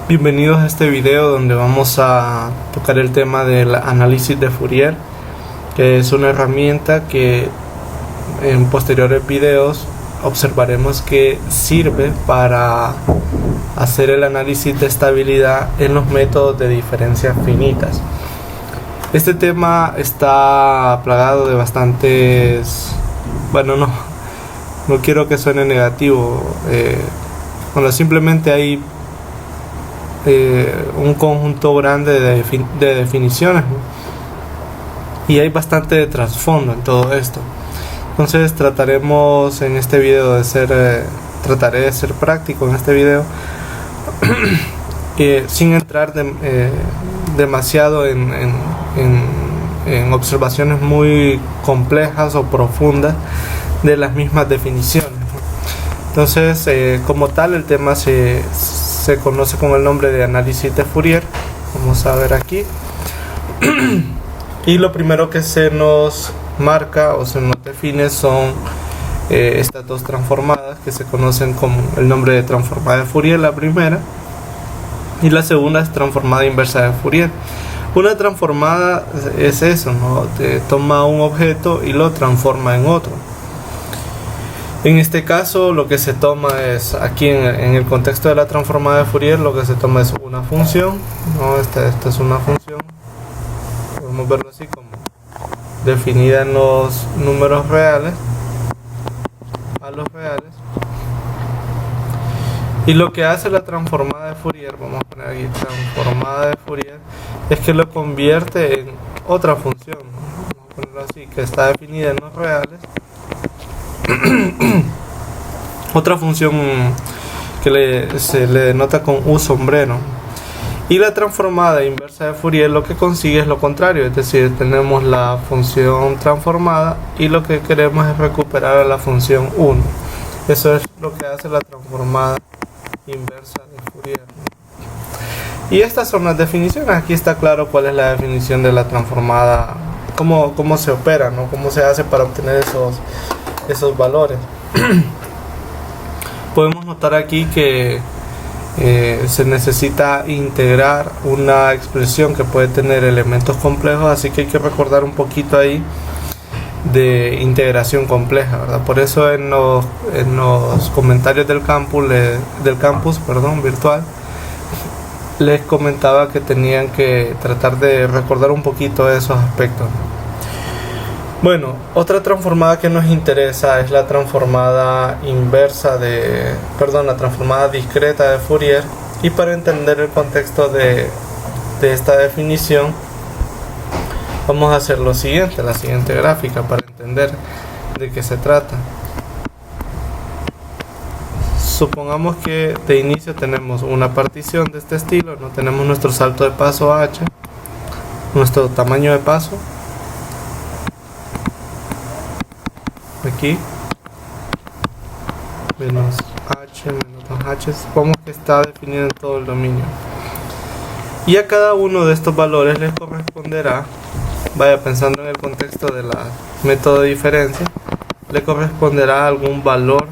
Bienvenidos a este video donde vamos a tocar el tema del análisis de Fourier, que es una herramienta que en posteriores videos observaremos que sirve para hacer el análisis de estabilidad en los métodos de diferencias finitas. Este tema está plagado de bastantes, no quiero que suene negativo, simplemente hay un conjunto grande de definiciones, ¿no? Y hay bastante de trasfondo en todo esto. Entonces trataremos en este video trataré de ser práctico en este video sin entrar demasiado en observaciones muy complejas o profundas de las mismas definiciones. Entonces, como tal, el tema se conoce con el nombre de análisis de Fourier. Vamos a ver aquí. Y lo primero que se nos marca o se nos define son estas dos transformadas que se conocen con el nombre de transformada de Fourier, la primera, y la segunda es transformada inversa de Fourier. Una transformada es eso, ¿no? Toma un objeto y lo transforma en otro. En este caso lo que se toma es, aquí en el contexto de la transformada de Fourier, lo que se toma es una función, ¿no? Esta es una función, podemos verlo así como definida en los números reales, a los reales. Y lo que hace la transformada de Fourier, vamos a poner aquí transformada de Fourier, es que lo convierte en otra función, ¿no? Vamos a ponerlo así, que está definida en los reales. Otra función que se le denota con U sombrero. Y la transformada inversa de Fourier lo que consigue es lo contrario, es decir, tenemos la función transformada y lo que queremos es recuperar a la función 1. Eso es lo que hace la transformada inversa de Fourier. Y estas son las definiciones. Aquí está claro cuál es la definición de la transformada, cómo se opera, ¿no? Cómo se hace para obtener esos valores. Podemos notar aquí que se necesita integrar una expresión que puede tener elementos complejos, así que hay que recordar un poquito ahí de integración compleja, ¿verdad? Por eso en los comentarios del campus virtual les comentaba que tenían que tratar de recordar un poquito de esos aspectos. Bueno, otra transformada que nos interesa es la transformada la transformada discreta de Fourier. Y para entender el contexto de esta definición, vamos a hacer la siguiente gráfica para entender de qué se trata. Supongamos que de inicio tenemos una partición de este estilo, ¿no? Tenemos nuestro salto de paso h, nuestro tamaño de paso, aquí menos h menos 2h, supongamos que está definido en todo el dominio, y a cada uno de estos valores les corresponderá, pensando en el contexto del método de diferencia, le corresponderá algún valor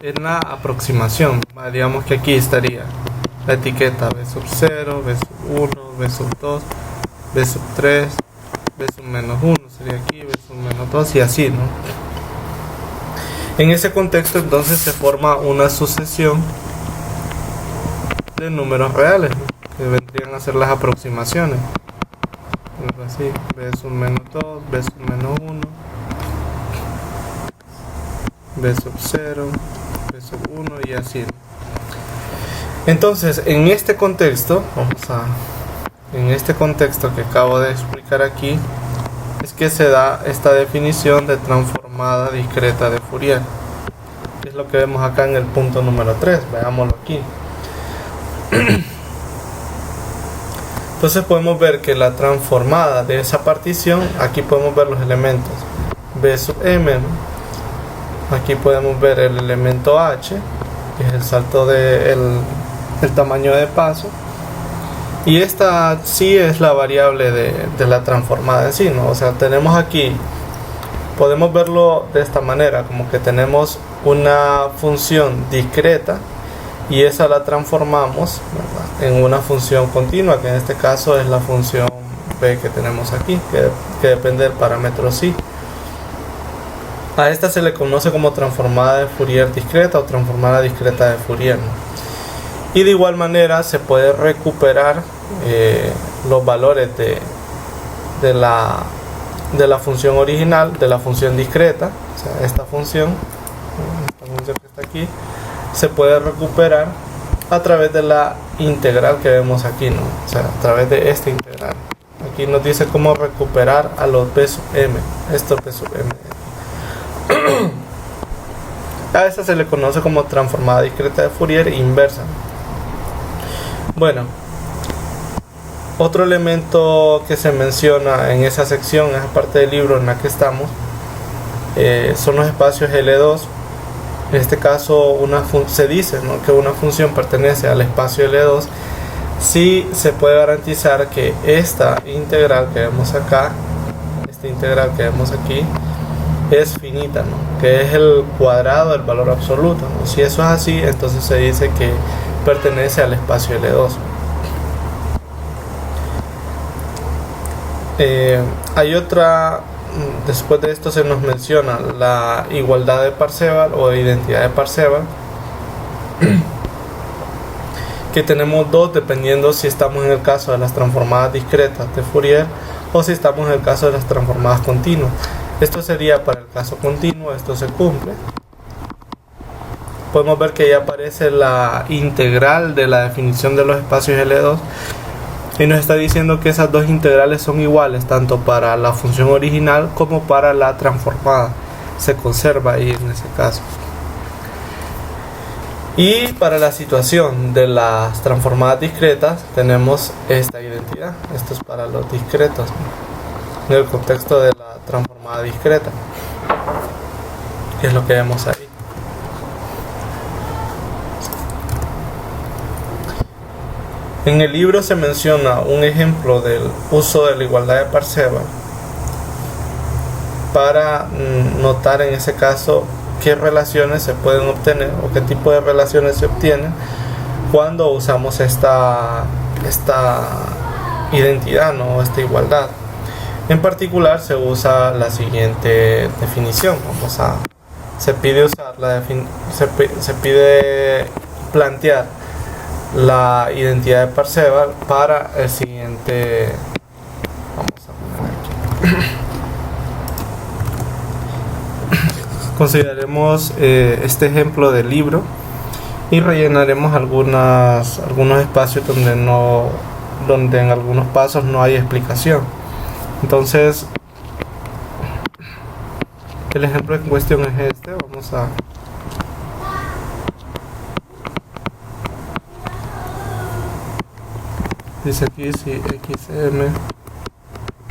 en la aproximación. Digamos que aquí estaría la etiqueta B sub 0, B sub 1, B sub 2, B sub 3, B sub menos 1 sería aquí, B sub menos 2 y así, ¿no? En ese contexto entonces se forma una sucesión de números reales, ¿no? Que vendrían a ser las aproximaciones. Así, B sub menos 2, B sub menos 1, B sub 0, B sub 1 y así, ¿no? Entonces, en este contexto que acabo de explicar aquí, es que se da esta definición de transformada discreta de Fourier. Es lo que vemos acá en el punto número 3. Veámoslo aquí. Entonces podemos ver que la transformada de esa partición, aquí podemos ver los elementos B sub m, ¿no? Aquí podemos ver el elemento h, que es el salto el tamaño de paso, y esta sí es la variable de la transformada en sí, ¿no? O sea, tenemos aquí podemos verlo de esta manera, como que tenemos una función discreta y esa la transformamos, ¿verdad?, en una función continua, que en este caso es la función b que tenemos aquí, que depende del parámetro psi. A esta se le conoce como transformada de Fourier discreta o transformada discreta de Fourier, ¿no? Y de igual manera se puede recuperar los valores de la función original, de la función discreta, o sea, esta función que está aquí, se puede recuperar a través de la integral que vemos aquí, ¿no? O sea, a través de esta integral. Aquí nos dice cómo recuperar a los b sub m, esto b sub m. A esta se le conoce como transformada discreta de Fourier inversa. Bueno, otro elemento que se menciona en esa sección, en esa parte del libro en la que estamos, son los espacios L2. En este caso se dice, ¿no?, que una función pertenece al espacio L2 si se puede garantizar que esta integral que vemos acá, esta integral que vemos aquí, es finita, ¿no?, que es el cuadrado del valor absoluto, ¿no? Si eso es así, entonces se dice que pertenece al espacio L2. Hay otra, después de esto se nos menciona la igualdad de Parseval o identidad de Parseval, que tenemos dos dependiendo si estamos en el caso de las transformadas discretas de Fourier o si estamos en el caso de las transformadas continuas. Esto sería para el caso continuo, esto se cumple. Podemos ver que ya aparece la integral de la definición de los espacios L2 y nos está diciendo que esas dos integrales son iguales tanto para la función original como para la transformada. Se conserva ahí en ese caso. Y para la situación de las transformadas discretas tenemos esta identidad. Esto es para los discretos, ¿no?, en el contexto de la transformada discreta, que es lo que vemos ahí. En el libro se menciona un ejemplo del uso de la igualdad de Parseval para notar en ese caso qué relaciones se pueden obtener o qué tipo de relaciones se obtienen cuando usamos esta identidad, ¿no?, esta igualdad. En particular se usa la siguiente definición. Se pide plantear la identidad de Parseval para el siguiente. Vamos a poner aquí. Consideremos este ejemplo del libro y rellenaremos algunos espacios donde en algunos pasos no hay explicación. Entonces, el ejemplo en cuestión es este. Dice aquí si xm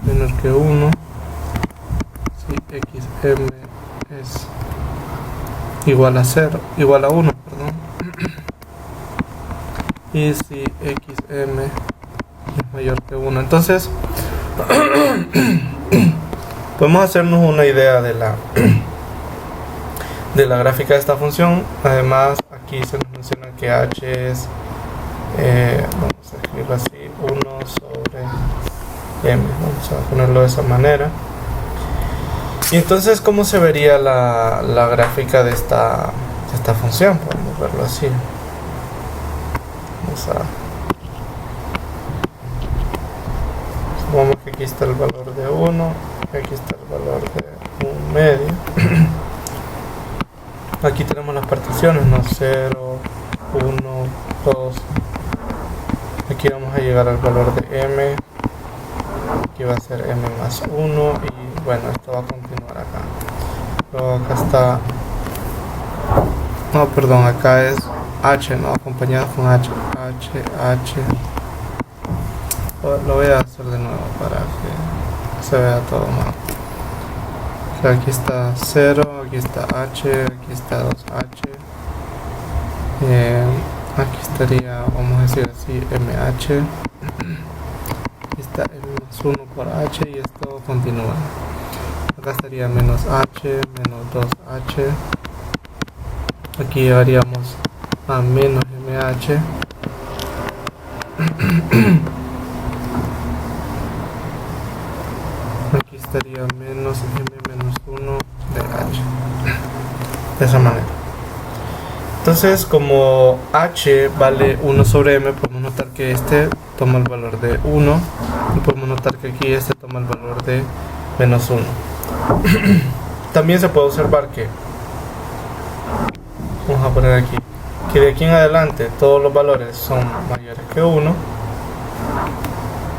menor que 1, si xm es igual a 1, perdón, y si xm es mayor que 1. Entonces podemos hacernos una idea de la gráfica de esta función. Además, aquí se nos menciona que h es vamos a escribirlo así, 1 sobre m. Vamos a ponerlo de esa manera. Y entonces, ¿cómo se vería la gráfica de esta función? Podemos verlo así. Supongamos que aquí está el valor de 1 y aquí está el valor de 1 medio. Aquí tenemos las particiones, ¿no? 0, 1, 2. Aquí vamos a llegar al valor de m. Aquí va a ser m más 1 y bueno, esto va a continuar acá. Luego acá está, no, perdón, acá es h, ¿no?, acompañado con h. Lo voy a hacer de nuevo para que se vea todo mal. Aquí está 0, aquí está h, aquí está 2h. Aquí estaría, vamos a decir así, mh. Aquí está m más 1 por h y esto continúa. acá estaría menos h menos 2h. Aquí llegaríamos a menos mh. Aquí estaría menos m menos 1 de h. De esa manera. Entonces, como h vale 1 sobre m, podemos notar que este toma el valor de 1 y podemos notar que aquí este toma el valor de menos 1. También se puede observar que, vamos a poner aquí, que de aquí en adelante todos los valores son mayores que 1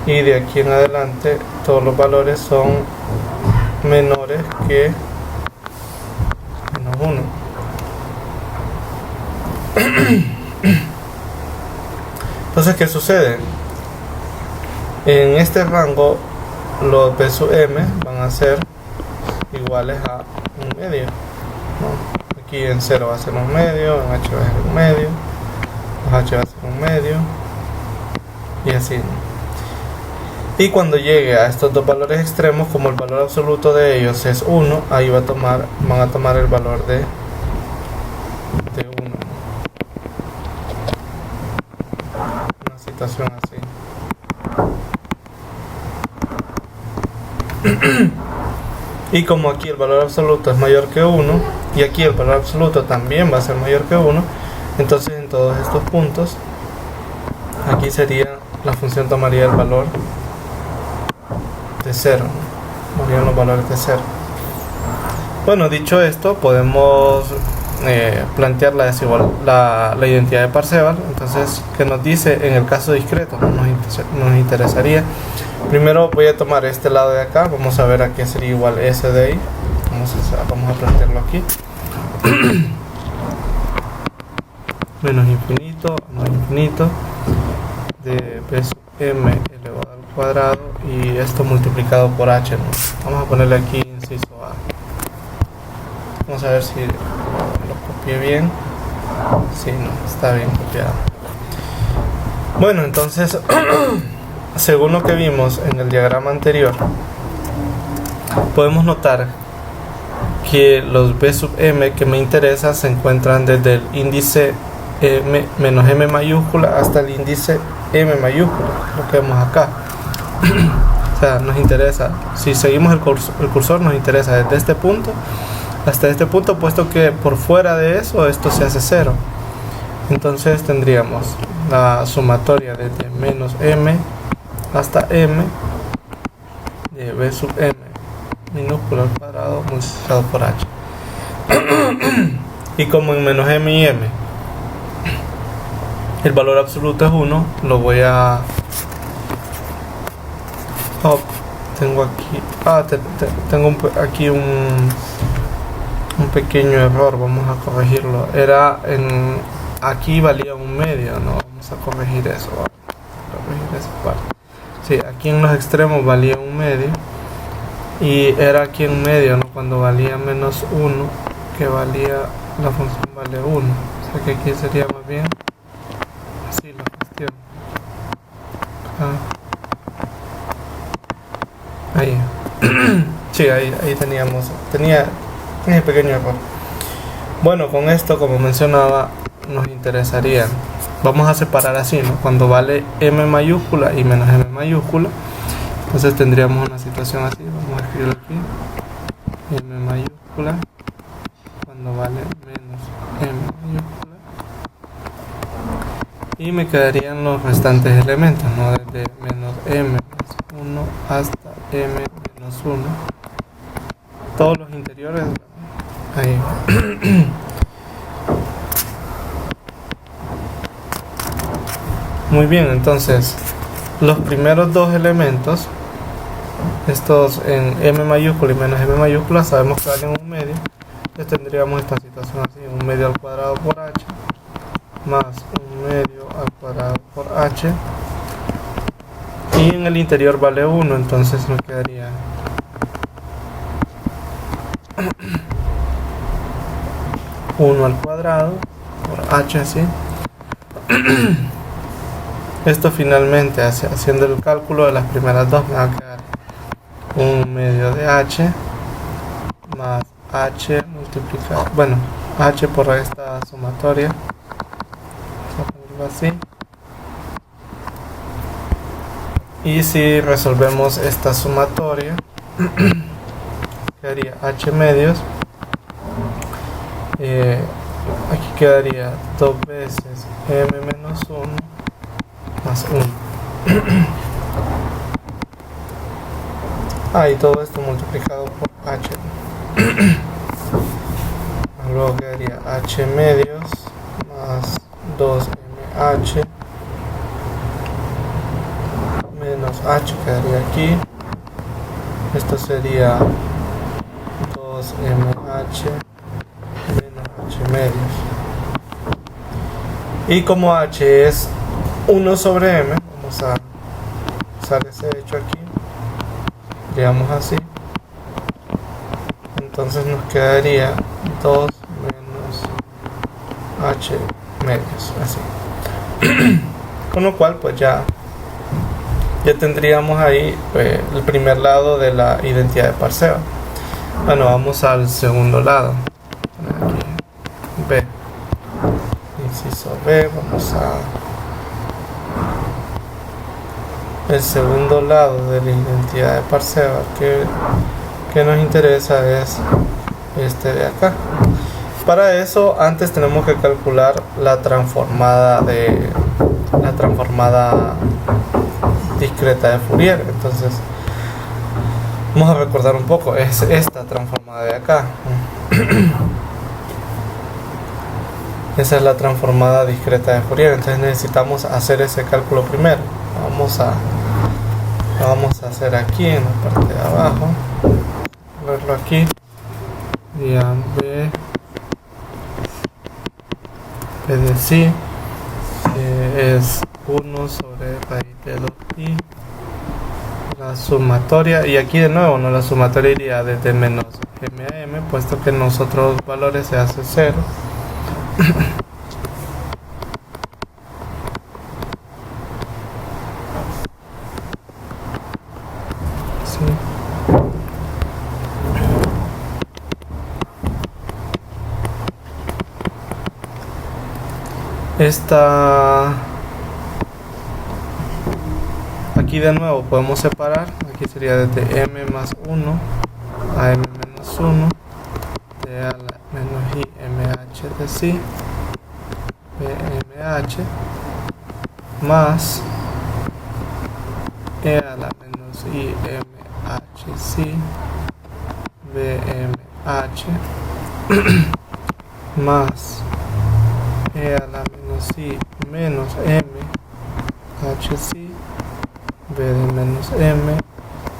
y de aquí en adelante todos los valores son menores que menos 1. Entonces, ¿qué sucede? En este rango los b sub m van a ser iguales a un medio, ¿no? Aquí en 0 va a ser un medio, en h va a ser un medio, en h va a ser un medio y así, ¿no? Y cuando llegue a estos dos valores extremos, como el valor absoluto de ellos es 1, ahí van a tomar el valor de 1, ¿no? Una situación así. Y como aquí el valor absoluto es mayor que 1 y aquí el valor absoluto también va a ser mayor que 1, entonces en todos estos puntos aquí sería, la función tomaría el valor de 0, ¿no? Tomarían los valores de 0. Bueno, dicho esto, podemos plantear la identidad de Parseval. Entonces, ¿qué nos dice en el caso discreto? Nos interesaría. Primero voy a tomar este lado de acá, vamos a ver a qué sería igual S de ahí. Vamos a plantearlo aquí. Menos infinito a más infinito de b sub m elevado al cuadrado y esto multiplicado por h, ¿no? Vamos a ponerle aquí inciso A. Vamos a ver si lo copié bien. Sí, no, está bien copiado. Bueno, entonces según lo que vimos en el diagrama anterior, podemos notar que los b sub m que me interesan se encuentran desde el índice menos m mayúscula hasta el índice m mayúscula, lo que vemos acá. O sea, nos interesa, si seguimos el cursor, nos interesa desde este punto hasta este punto, puesto que por fuera de eso esto se hace 0. Entonces tendríamos la sumatoria desde menos m hasta m de b sub m minúscula al cuadrado multiplicado por h. Y como en menos m y m el valor absoluto es 1, lo voy a... tengo aquí... tengo aquí un pequeño error, vamos a corregirlo. Aquí valía un medio, no, vamos a corregir eso. Corregir esa parte. Sí, aquí en los extremos valía un medio y era aquí en medio, ¿no? Cuando valía menos 1, que valía, la función vale 1, o sea que aquí sería más bien así la cuestión. Ahí sí, ahí tenía ese pequeño error. Bueno, con esto, como mencionaba, nos interesaría, vamos a separar así, ¿no? Cuando vale m mayúscula y menos m mayúscula, entonces tendríamos una situación así. Vamos a escribirlo aquí, m mayúscula cuando vale menos m mayúscula, y me quedarían los restantes elementos, ¿no? Desde menos m más 1 hasta m menos 1, todos los interiores ahí. Muy bien, entonces los primeros dos elementos, estos en m mayúscula y menos m mayúscula, sabemos que valen un medio. Entonces tendríamos esta situación así: un medio al cuadrado por h más un medio al cuadrado por h, y en el interior vale 1, entonces nos quedaría uno al cuadrado por h, así. Esto finalmente, haciendo el cálculo de las primeras dos, me va a quedar un medio de h más h multiplicado, bueno, h por esta sumatoria, vamos a ponerlo así. Y si resolvemos esta sumatoria, quedaría h medios, aquí quedaría 2 veces m menos 1 más 1. Y todo esto multiplicado por h. Luego quedaría h medios más 2mh menos h quedaría aquí. Esto sería 2mh menos h medios. Y como h es 1 sobre m, vamos a usar ese hecho aquí. Digamos así. Entonces nos quedaría 2 menos h medios, así. Con lo cual pues ya tendríamos ahí el primer lado de la identidad de Parseval. Bueno, vamos al segundo lado. Aquí, B. Inciso B, vamos a... El segundo lado de la identidad de Parseval que nos interesa es este de acá. Para eso antes tenemos que calcular la transformada discreta de Fourier. Entonces vamos a recordar un poco, es esta transformada de acá. Esa es la transformada discreta de Fourier. Entonces necesitamos hacer ese cálculo primero. Lo vamos a hacer aquí en la parte de abajo. Verlo aquí. Ya B de sí es 1 sobre raíz de 2pi. La sumatoria, y aquí de nuevo la sumatoria iría desde menos m a m, puesto que en los otros valores se hace 0. Aquí de nuevo podemos separar. Aquí sería desde m más 1 a m menos 1 de a la menos i mh de sí bmh más e a la menos i mh sí bmh más e a la menos i menos m h sí b de menos m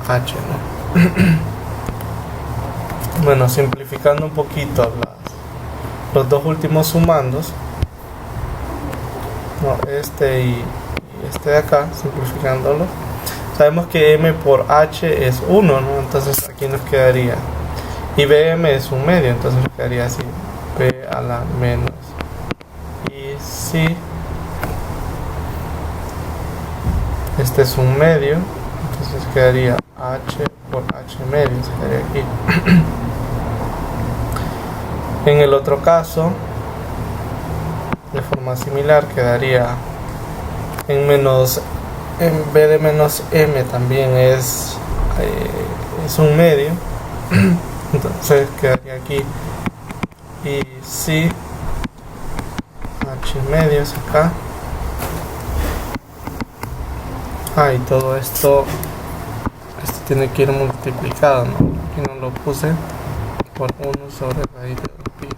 h, ¿no? Bueno, simplificando un poquito los dos últimos sumandos, este y este de acá, simplificándolo, sabemos que m por h es 1, ¿no? Entonces aquí nos quedaría, y bm es un medio, entonces nos quedaría así, b a la menos y sí, este es un medio, entonces quedaría h por h medio, se quedaría aquí. En el otro caso, de forma similar, quedaría en b de menos m también es un medio, entonces quedaría aquí y sí h medios acá. Y todo esto tiene que ir multiplicado, ¿no? Aquí no lo puse, por 1 sobre raíz de 2pi.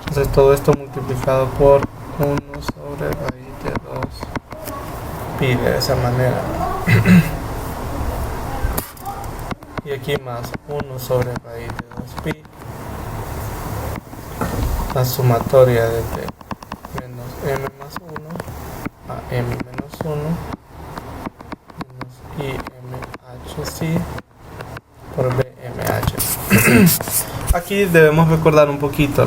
Entonces todo esto multiplicado por 1 sobre raíz de 2pi, de esa manera. Y aquí más 1 sobre raíz de 2pi. La sumatoria desde menos m más 1 a m menos 1 menos i mh sí por bmh. Aquí debemos recordar un poquito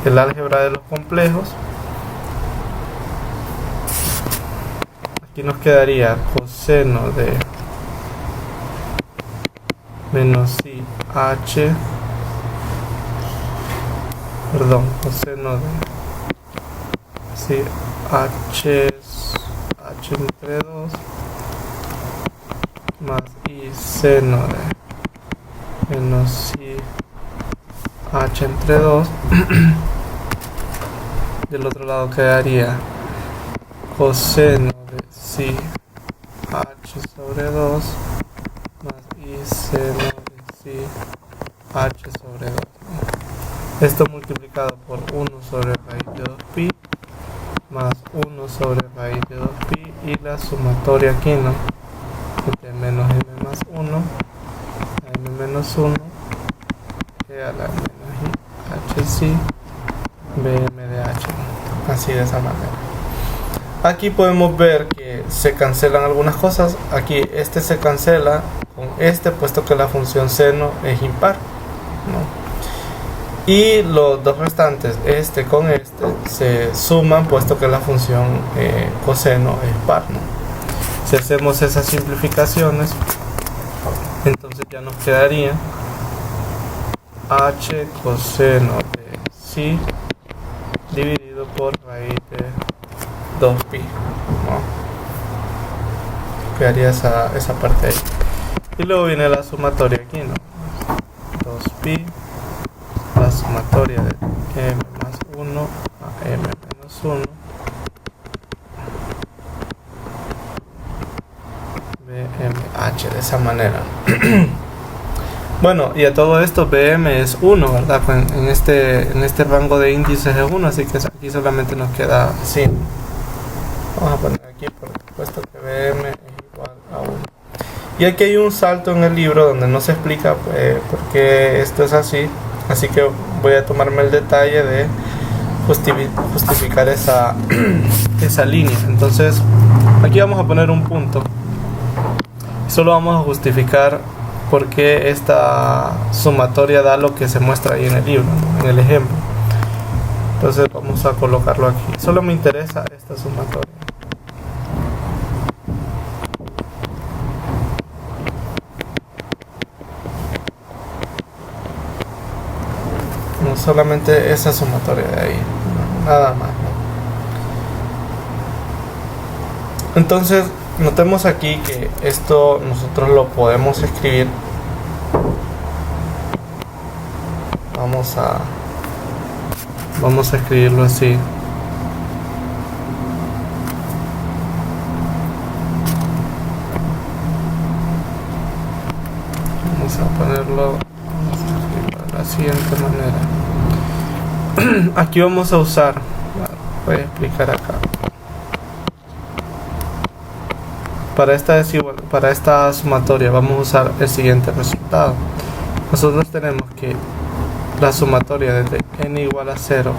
el álgebra de los complejos. Aquí nos quedaría coseno de menos si h, perdón, coseno de si h entre 2 más i seno de menos si h entre 2. Del otro lado quedaría coseno de si h sobre 2 más i seno de si h sobre 2. Esto multiplicado por 1 sobre raíz de 2pi más 1 sobre raíz de 2pi y la sumatoria aquí, ¿no? De menos m más 1 a m menos 1 que a la menos i h si bm de h, así de esa manera. Aquí podemos ver que se cancelan algunas cosas. Aquí este se cancela con este, puesto que la función seno es impar, ¿no? Y los dos restantes, este con este, se suman, puesto que la función coseno es par, ¿no? Si hacemos esas simplificaciones, entonces ya nos quedaría h coseno de si dividido por raíz de 2pi, ¿no? Quedaría esa parte ahí. Y luego viene la sumatoria aquí, ¿no? 2pi, la sumatoria de m más 1 a m menos 1 bmh, de esa manera. Bueno, y a todo esto bm es 1, ¿verdad? En este rango de índices es 1, así que aquí solamente nos queda 100. Vamos a poner aquí, por supuesto, que bm es igual a 1. Y aquí hay un salto en el libro donde no se explica por qué esto es así. Así que voy a tomarme el detalle de justificar esa línea. Entonces, aquí vamos a poner un punto. Solo vamos a justificar por qué esta sumatoria da lo que se muestra ahí en el libro, ¿no? En el ejemplo. Entonces vamos a colocarlo aquí. Solo me interesa esta sumatoria. No solamente esa sumatoria de ahí, no, nada más, ¿no? Entonces notemos aquí que esto nosotros lo podemos escribir. Vamos a escribirlo así. Vamos a escribirlo de la siguiente manera. Aquí vamos a usar, voy a explicar acá. Para esta sumatoria vamos a usar el siguiente resultado. Nosotros tenemos que la sumatoria desde n igual a 0,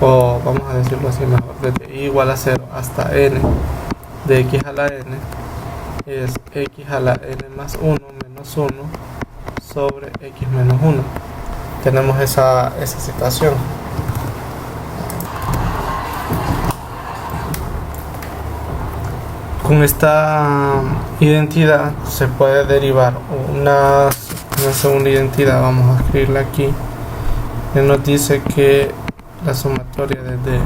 o vamos a decirlo así mejor, desde i igual a 0 hasta n de x a la n es x a la n más 1 menos 1 sobre x menos 1. Tenemos esa situación. Con esta identidad se puede derivar una segunda identidad. Vamos a escribirla aquí, que nos dice que la sumatoria desde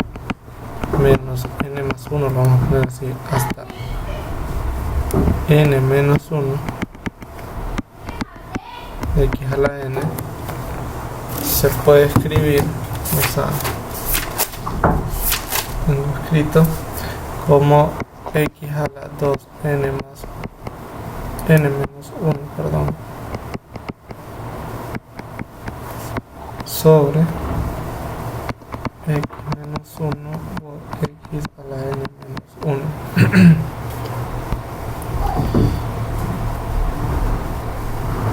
menos n más 1, lo vamos a poner así, hasta n menos 1 de x a la n, se puede escribir, tengo escrito como x a la 2n más n menos 1, perdón, sobre x menos 1 por x a la n menos 1.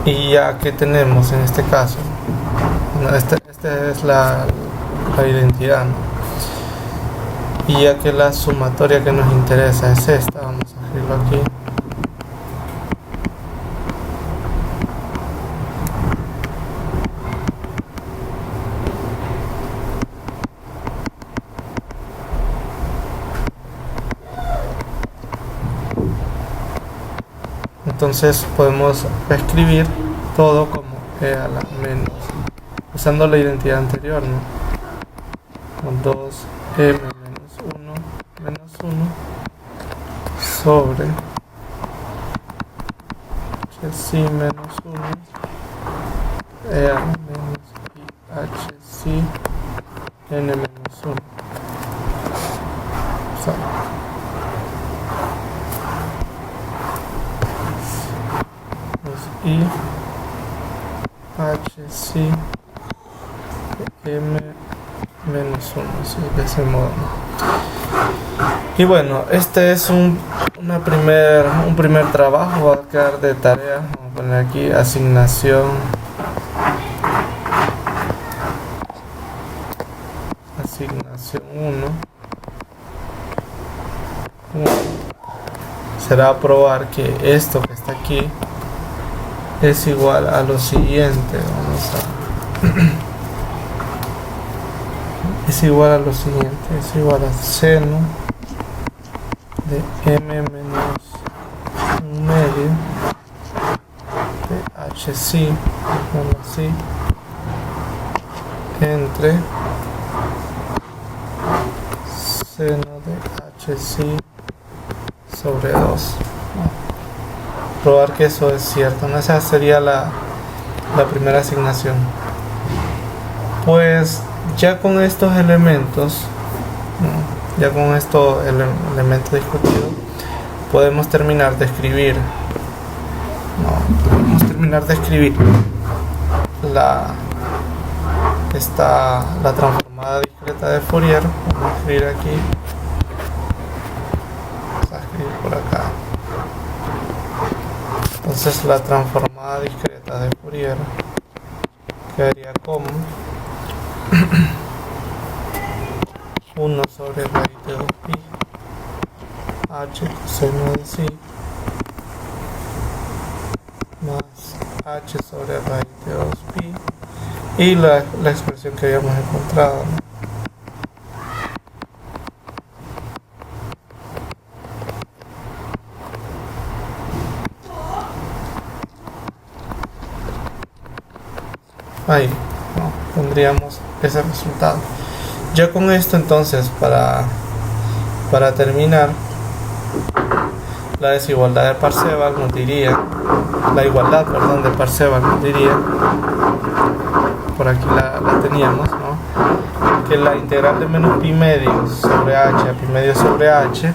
Y ya que tenemos en este caso, esta es la identidad, ¿no? Y ya que la sumatoria que nos interesa es esta, vamos a escribirlo aquí. entonces podemos escribir todo como e a la menos, usando la identidad anterior, ¿no? Con 2m menos 1 sobre hc menos 1 e a la menos y hc n menos 1. Y hc m menos 1, así de ese modo. Y bueno, este es un primer trabajo. Va a quedar de tarea. Vamos a poner aquí asignación 1. Será probar que esto que está aquí es igual a lo siguiente. Es igual a lo siguiente, es igual a seno de m menos 1/2 de hc, así, entre seno de hc sobre 2. Probar que eso es cierto, ¿no? Esa sería la primera asignación. Pues ya con estos elementos, ya con estos elementos discutidos, podemos terminar de escribir, la transformada discreta de Fourier. Vamos a escribir aquí, vamos a escribir por acá. Entonces la transformada discreta de Fourier quedaría como 1 sobre raíz de 2pi h coseno de psi más h sobre raíz de 2pi y la expresión que habíamos encontrado, ¿no? Ahí, ¿no? Tendríamos ese resultado. Ya con esto, entonces, para terminar, la desigualdad de Parseval nos diría, la igualdad, perdón, de Parseval nos diría, por aquí la teníamos, ¿no? Que la integral de menos pi medio sobre h a pi medio sobre h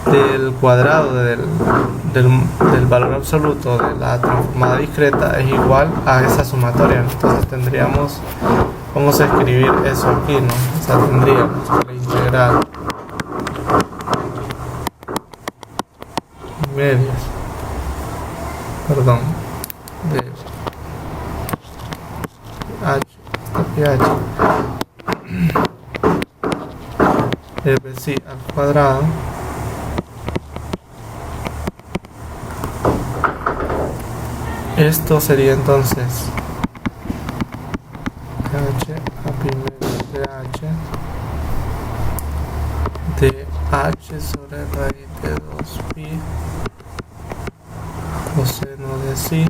del cuadrado del valor absoluto de la transformada discreta es igual a esa sumatoria, ¿no? Entonces tendríamos, vamos a escribir eso aquí, ¿no? O sea, tendríamos que la integral medios, perdón, de h hasta ph de psi al cuadrado esto sería entonces h a pi medio de h sobre raíz de 2pi coseno de psi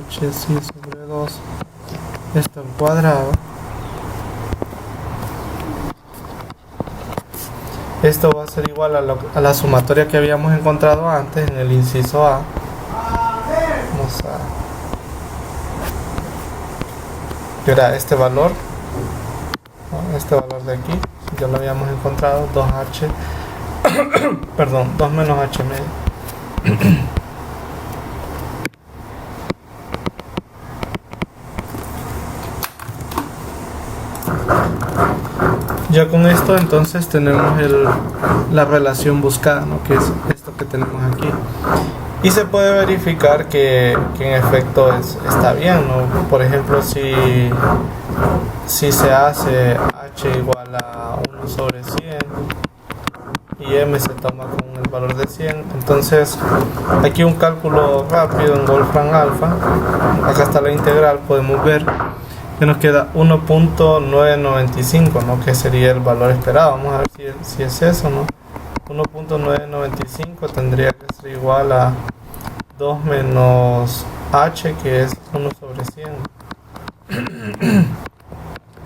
h psi sobre 2, esto al cuadrado. Esto va a ser igual a la sumatoria que habíamos encontrado antes en el inciso A. Vamos a... que era este valor, ¿no? Este valor de aquí, ya lo habíamos encontrado, 2h, perdón, 2 menos h medio. Ya con esto entonces tenemos la relación buscada, ¿no? Que es esto que tenemos aquí. Y se puede verificar que en efecto está bien, ¿no? Por ejemplo, si se hace h igual a 1 sobre 100 y m se toma con el valor de 100. Entonces aquí un cálculo rápido en Wolfram Alpha, acá está la integral, podemos ver que nos queda 1.995, ¿no? Que sería el valor esperado. Vamos a ver si es eso, ¿no? 1.995 tendría que ser igual a 2 menos h, que es 1 sobre 100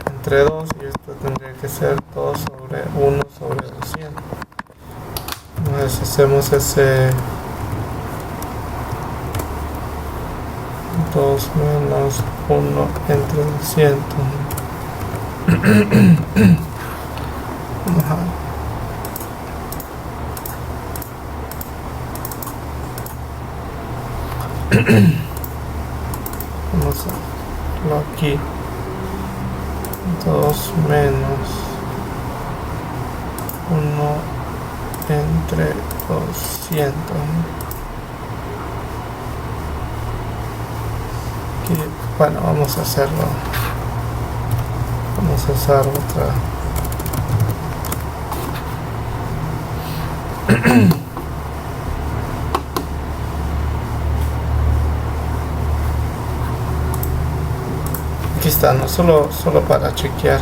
entre 2, y esto tendría que ser 2 sobre 1 sobre 200. Entonces hacemos ese 2 menos 1 entre 200. Vamos a hacerlo aquí. 2 menos 1 entre 200. Aquí, bueno, vamos a hacerlo. Vamos a usar otra. Aquí está, no solo para chequear.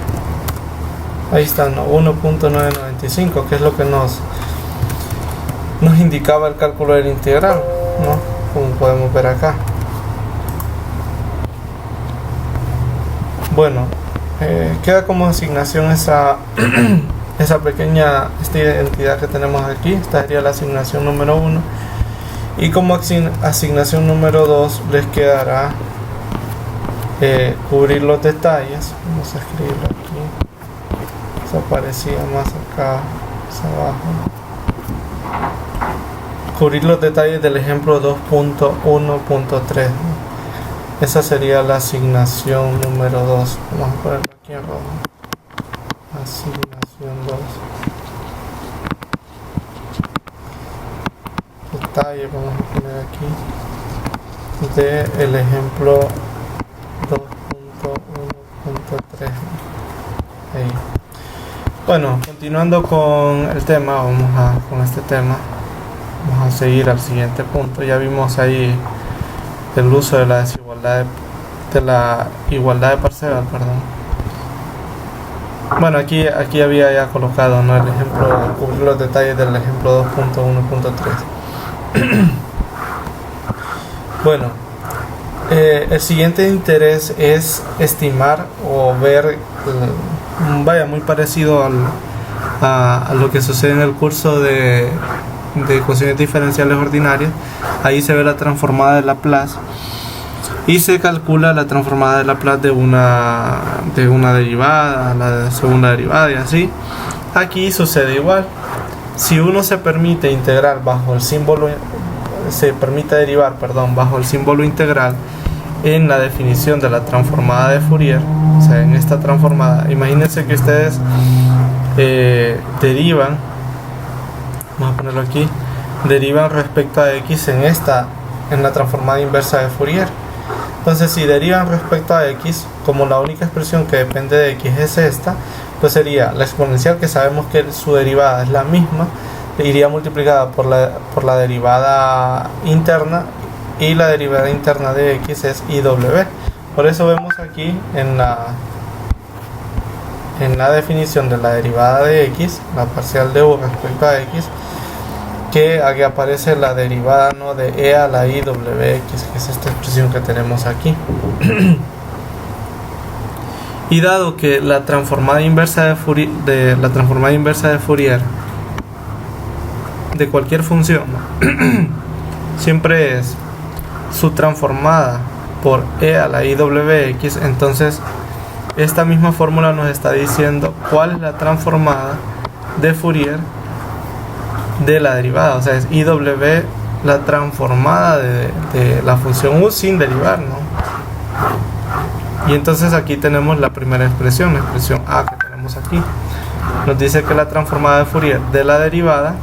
Ahí está, ¿no? 1.995, que es lo que nos indicaba el cálculo del integral, ¿no? Como podemos ver acá. Bueno, queda como asignación esa pequeña identidad que tenemos aquí. Esta sería la asignación número 1. Y como asignación número 2 les quedará cubrir los detalles. Vamos a escribirlo aquí. Eso aparecía más acá, más abajo. Cubrir los detalles del ejemplo 2.1.3, ¿no? Esa sería la asignación número 2. Vamos a ponerlo aquí en rojo. Asignación 2. Detalle, vamos a poner aquí, del ejemplo 2.1.3. Ahí. Bueno, continuando con el tema, con este tema, vamos a seguir al siguiente punto. Ya vimos ahí el uso de la desigualdad de la igualdad de Parseval, perdón. Bueno, aquí había ya colocado, ¿no?, el ejemplo, cubrir los detalles del ejemplo 2.1.3. Bueno, el siguiente interés es estimar o ver, vaya, muy parecido a lo que sucede en el curso de ecuaciones diferenciales ordinarias. Ahí se ve la transformada de Laplace y se calcula la transformada de Laplace de una derivada, la segunda derivada, y así. Aquí sucede igual. Si uno se permite integrar bajo el símbolo, derivar bajo el símbolo integral en la definición de la transformada de Fourier, o sea, en esta transformada, imagínense que ustedes derivan, vamos a ponerlo aquí, derivan respecto a x en la transformada inversa de Fourier. Entonces, si derivan respecto a x, como la única expresión que depende de x es esta, pues sería la exponencial, que sabemos que su derivada es la misma, iría multiplicada por la derivada interna, y la derivada interna de x es IW. Por eso vemos aquí en la definición de la derivada de x, la parcial de u respecto a x, que aquí aparece la derivada, ¿no?, de e a la IWX, que es esta expresión que tenemos aquí. Y dado que la transformada inversa de Fourier, de cualquier función, siempre es su transformada por e a la IWX, entonces esta misma fórmula nos está diciendo cuál es la transformada de Fourier de la derivada, o sea, es IW la transformada de la función u sin derivar, ¿no? Y entonces aquí tenemos la primera expresión, la expresión A que tenemos aquí. Nos dice que la transformada de Fourier de la derivada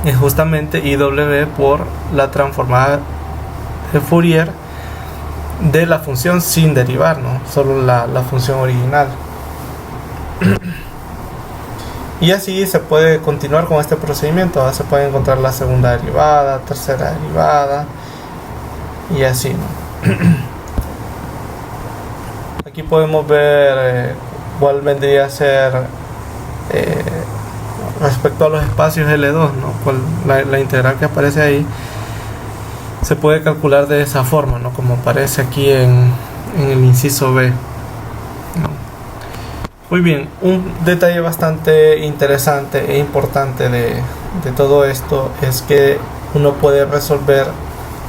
es justamente IW por la transformada de Fourier de la función sin derivar, ¿no? Solo la función original. Y así se puede continuar con este procedimiento. Ahora se puede encontrar la segunda derivada, tercera derivada y así, ¿no? Aquí podemos ver cuál vendría a ser respecto a los espacios L2, ¿no? La integral que aparece ahí se puede calcular de esa forma, ¿no? Como aparece aquí en el inciso B, ¿no? Muy bien, un detalle bastante interesante e importante de todo esto es que uno puede resolver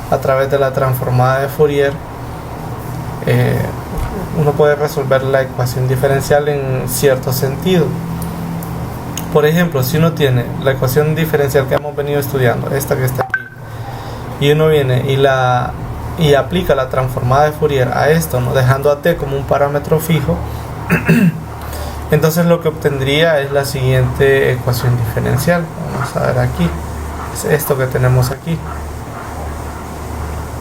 a través de la transformada de Fourier, uno puede resolver la ecuación diferencial en cierto sentido. Por ejemplo, si uno tiene la ecuación diferencial que hemos venido estudiando, esta que está aquí, y uno viene y aplica la transformada de Fourier a esto, ¿no? Dejando a t como un parámetro fijo, entonces lo que obtendría es la siguiente ecuación diferencial. Vamos a ver aquí, es esto que tenemos aquí.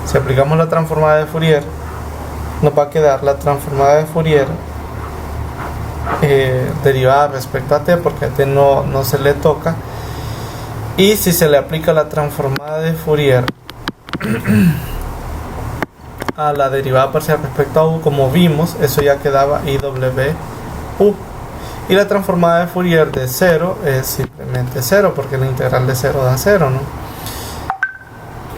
Si aplicamos la transformada de Fourier, nos va a quedar la transformada de Fourier derivada respecto a t, porque a t no se le toca. Y si se le aplica la transformada de Fourier a la derivada parcial respecto a u, como vimos, eso ya quedaba IWU. Y la transformada de Fourier de 0 es simplemente 0, porque la integral de 0 da 0, ¿no?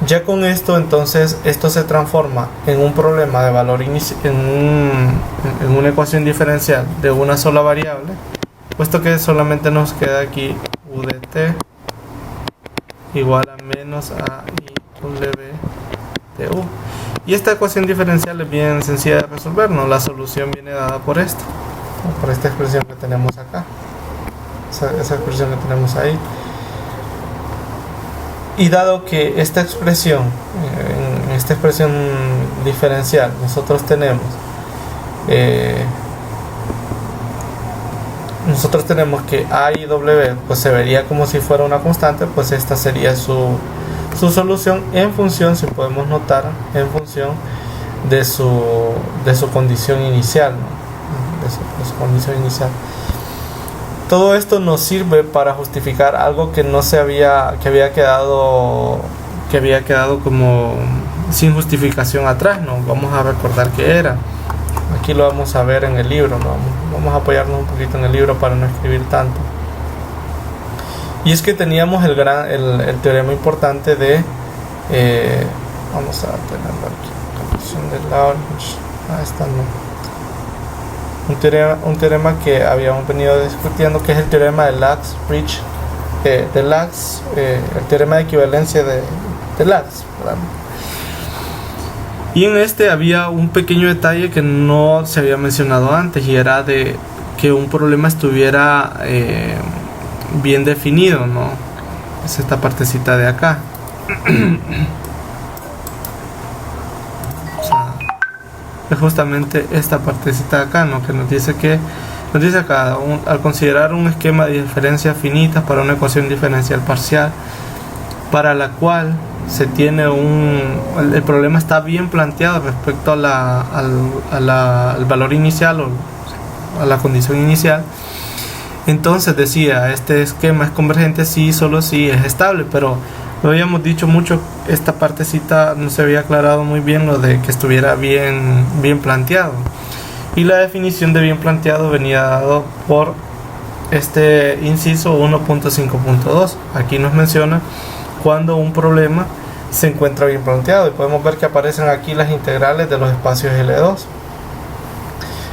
Ya con esto, entonces, esto se transforma en un problema de valor inicial, en una ecuación diferencial de una sola variable, puesto que solamente nos queda aquí u de t igual a menos a IW de u. Y esta ecuación diferencial es bien sencilla de resolver, ¿no? La solución viene dada por esto, ¿no? Por esta expresión que tenemos acá, esa expresión que tenemos ahí. Y dado que esta expresión, en esta expresión diferencial, nosotros tenemos que a y w pues se vería como si fuera una constante, pues esta sería su solución en función, si podemos notar, en función de su condición inicial, ¿no? de su condición inicial. Todo esto nos sirve para justificar algo que había quedado como sin justificación atrás, ¿no? Vamos a recordar qué era. Aquí lo vamos a ver en el libro, ¿no? Vamos a apoyarnos un poquito en el libro para no escribir tanto. Y es que teníamos el teorema importante de vamos a tenerlo aquí, condición de Lagrange. Esta no. Un teorema que habíamos venido discutiendo, que es el teorema de Lax-Bridge, el teorema de equivalencia de Lax, ¿verdad? Y en este había un pequeño detalle que no se había mencionado antes, y era de que un problema estuviera bien definido, ¿no? Es esta partecita de acá. Es justamente esta partecita de acá, ¿no? Que nos dice acá, al considerar un esquema de diferencias finitas para una ecuación diferencial parcial, para la cual se tiene el problema está bien planteado respecto al valor inicial o a la condición inicial. Entonces decía, este esquema es convergente si solo si es estable, pero lo habíamos dicho mucho, esta partecita no se había aclarado muy bien, lo de que estuviera bien planteado. Y la definición de bien planteado venía dado por este inciso 1.5.2. Aquí nos menciona cuando un problema se encuentra bien planteado, y podemos ver que aparecen aquí las integrales de los espacios L2.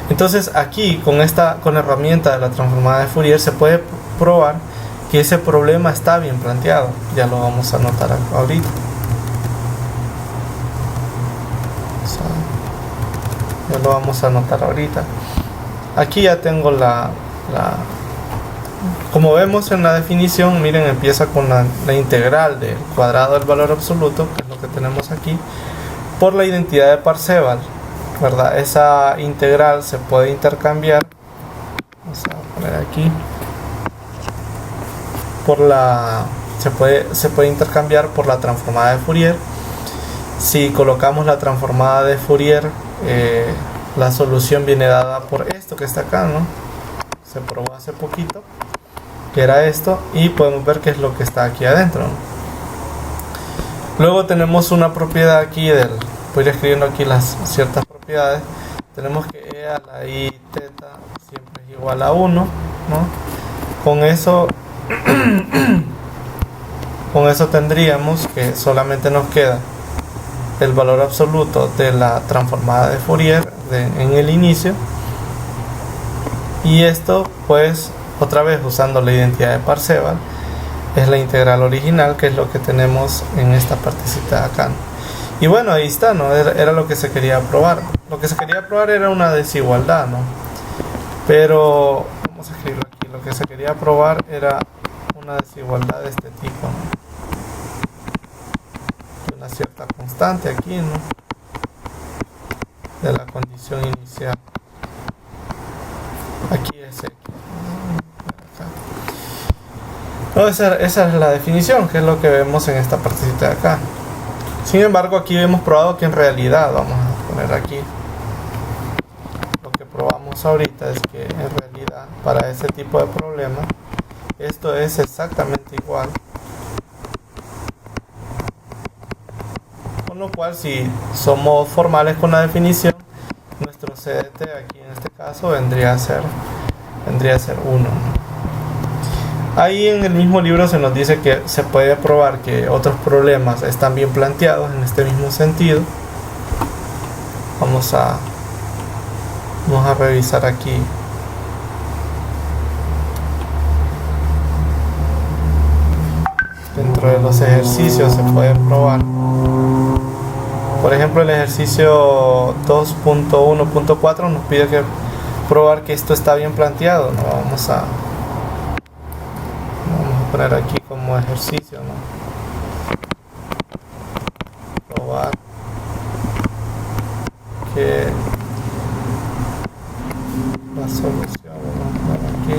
Entonces aquí con la herramienta de la transformada de Fourier se puede probar que ese problema está bien planteado. Ya lo vamos a notar ahorita. Ya lo vamos a notar ahorita. Aquí ya tengo como vemos en la definición, miren, empieza con la integral del cuadrado del valor absoluto, que es lo que tenemos aquí, por la identidad de Parseval, ¿verdad? Esa integral se puede intercambiar, vamos a poner aquí, se puede intercambiar por la transformada de Fourier. Si colocamos la transformada de Fourier, la solución viene dada por esto que está acá, ¿no? Se probó hace poquito. que era esto, y podemos ver qué es lo que está aquí adentro, ¿no? Luego tenemos una propiedad aquí voy a ir escribiendo aquí las ciertas propiedades. Tenemos que E a la I teta siempre es igual a 1, ¿no? Con eso tendríamos que solamente nos queda el valor absoluto de la transformada de Fourier en el inicio, y esto pues otra vez usando la identidad de Parseval es la integral original, que es lo que tenemos en esta partecita de acá, ¿no? Y bueno, ahí está, ¿no? Era lo que se quería probar. Lo que se quería probar era una desigualdad, ¿no? Pero vamos a escribirlo aquí. Lo que se quería probar era una desigualdad de este tipo, ¿no? Una cierta constante aquí, ¿no? De la condición inicial. Aquí es X. No, esa es la definición, que es lo que vemos en esta partecita de acá. Sin embargo, aquí hemos probado que en realidad, vamos a poner aquí, lo que probamos ahorita es que en realidad para ese tipo de problema esto es exactamente igual. Con lo cual, si somos formales con la definición, nuestro CDT aquí en este caso vendría a ser 1. Ahí en el mismo libro se nos dice que se puede probar que otros problemas están bien planteados en este mismo sentido. Vamos a revisar aquí. Dentro de los ejercicios se puede probar. Por ejemplo, el ejercicio 2.1.4 nos pide que probar que esto está bien planteado, ¿no? Vamos a poner aquí como ejercicio, ¿no? Probar que la solución, vamos a poner aquí,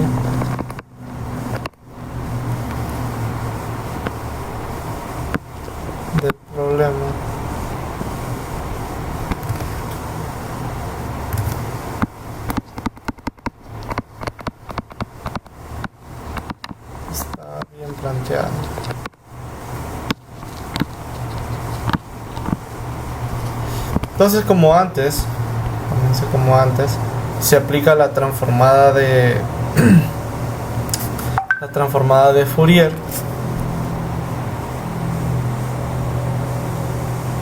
del problema planteado. Entonces, como antes, se aplica la transformada de Fourier.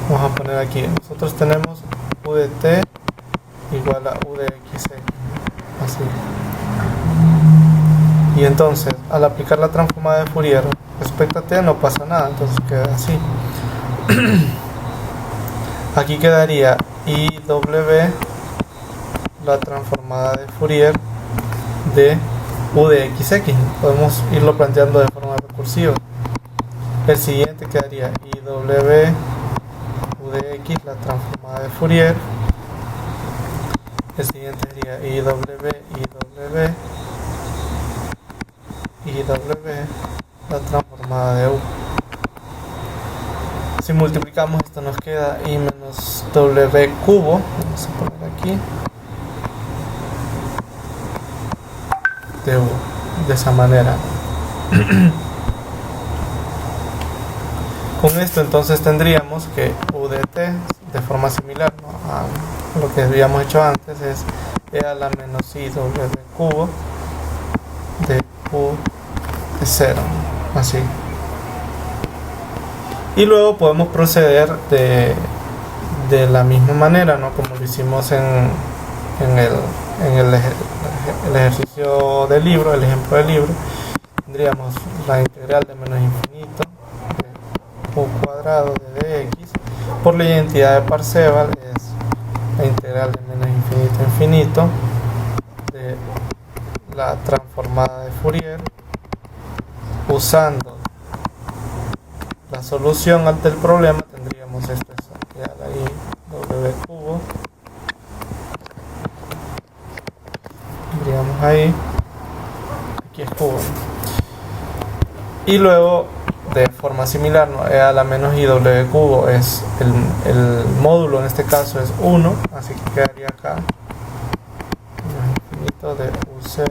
Vamos a poner aquí, nosotros tenemos U de t igual a U de x, así. Y entonces, al aplicar la transformada de Fourier respecto a t, no pasa nada, entonces queda así. Aquí quedaría IW, la transformada de Fourier de U de XX. Podemos irlo planteando de forma recursiva. El siguiente quedaría IW, U de X, la transformada de Fourier. El siguiente sería IW, la transformada de U. Si multiplicamos, esto nos queda I menos W cubo. Vamos a poner aquí de U, de esa manera. Con esto entonces tendríamos que U de t, de forma similar, ¿no?, a lo que habíamos hecho antes, es E a la menos I W cubo de U de 0, así. Y luego podemos proceder de la misma manera, ¿no?, como lo hicimos en el ejercicio del libro, el ejemplo del libro. Tendríamos la integral de menos infinito de u cuadrado de dx por la identidad de Parseval, es la integral de menos infinito a infinito de la transformada de Fourier usando la solución ante el problema. Tendríamos expresión que a la I W cubo, tendríamos ahí, aquí es cubo, y luego de forma similar, ¿no?, E a la menos I W cubo es el módulo, en este caso es 1, así que quedaría acá menos infinito de U0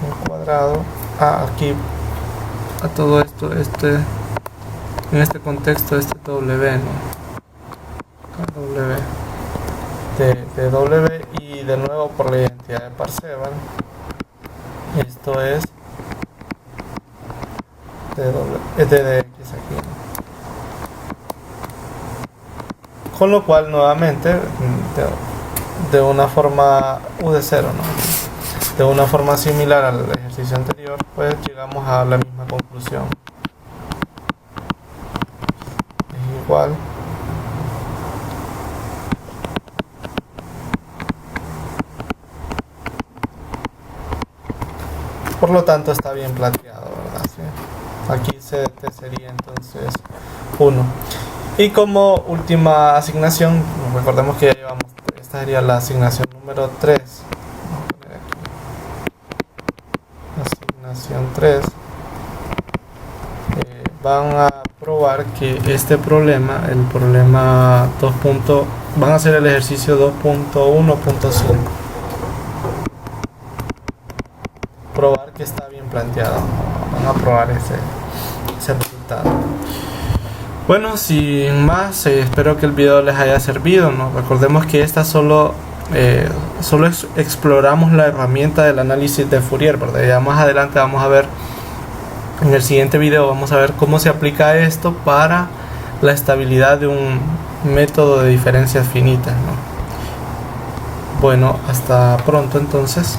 al cuadrado cuadrado aquí a todo esto, en este contexto W, ¿no? W de W, y de nuevo por la identidad de Parseval, esto es de X aquí, ¿no? Con lo cual nuevamente de una forma U de 0, ¿no? De una forma similar al ejercicio anterior, pues llegamos a la misma conclusión. Es igual por lo tanto está bien planteado, ¿verdad? ¿Sí? Aquí sería entonces 1. Y como última asignación, recordemos que ya llevamos, esta sería la asignación número 3. Vamos a poner aquí. Asignación 3. Van a probar que este problema, el problema 2. Van a hacer el ejercicio 2.1.5. Probar que está bien planteado. Van a probar ese resultado. Bueno, sin más, espero que el video les haya servido, ¿no? Recordemos que esta solo exploramos la herramienta del análisis de Fourier, ¿verdad? Ya más adelante vamos a ver, en el siguiente video vamos a ver cómo se aplica esto para la estabilidad de un método de diferencias finitas, ¿no? Bueno, hasta pronto entonces.